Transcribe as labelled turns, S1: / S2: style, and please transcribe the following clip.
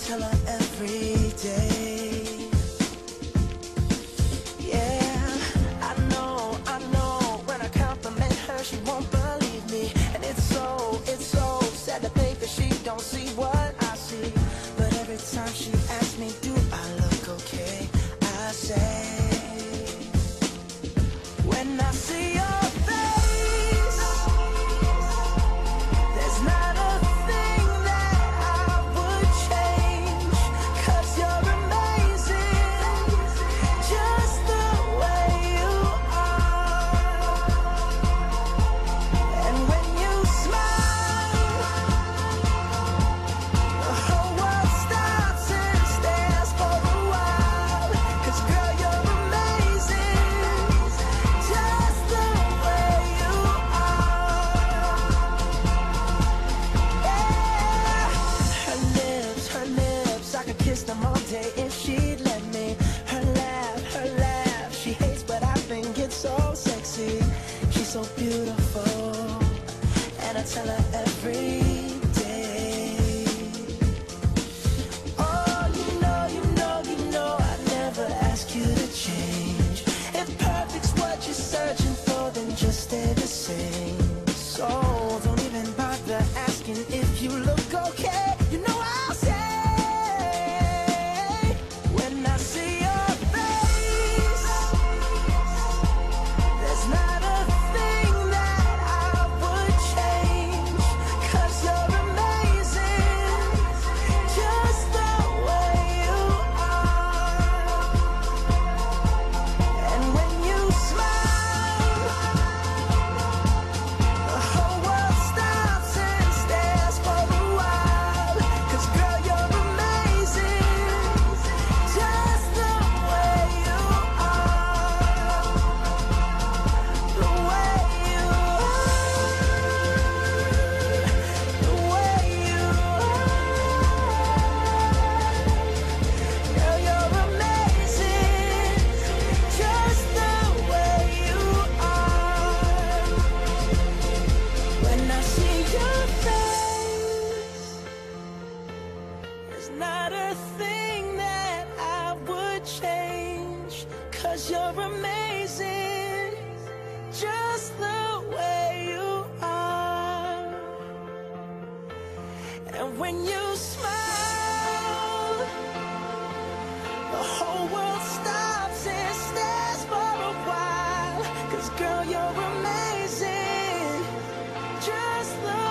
S1: tell her every day. Yeah, I know, when I compliment her, she won't believe me. And it's so sad to think that she don't see what I see. But every time she asks me, do I look okay? I say, when I see your face, there's not a thing that I would change. 'Cause you're amazing, just the way you are. And when you smile, the whole world stops and stares for a while. 'Cause girl, you're amazing, just the way you are. Yeah. Her lips, I could kiss them all day if she'd let me. Her laugh, she hates, but I think it's so sexy. She's so beautiful, and I tell her every day. Oh, you know, I'd never ask you to change. If perfect's what you're searching for, then just stay the same. So don't even bother asking if you look okay. You know I'll say, when I see your face, there's not a thing that I would change. 'Cause you're amazing, just the way you are. And when you smile, the whole world stops and stares for a while. 'Cause girl, you're amazing, just the way you are. The way you are. The way you are. Girl, you're amazing, just the way you are. When I see your face, there's not a thing that I would change. 'Cause you're amazing, just the way you are. And when you smile, the whole world stops and stares for a while. 'Cause girl, you're amazing, just the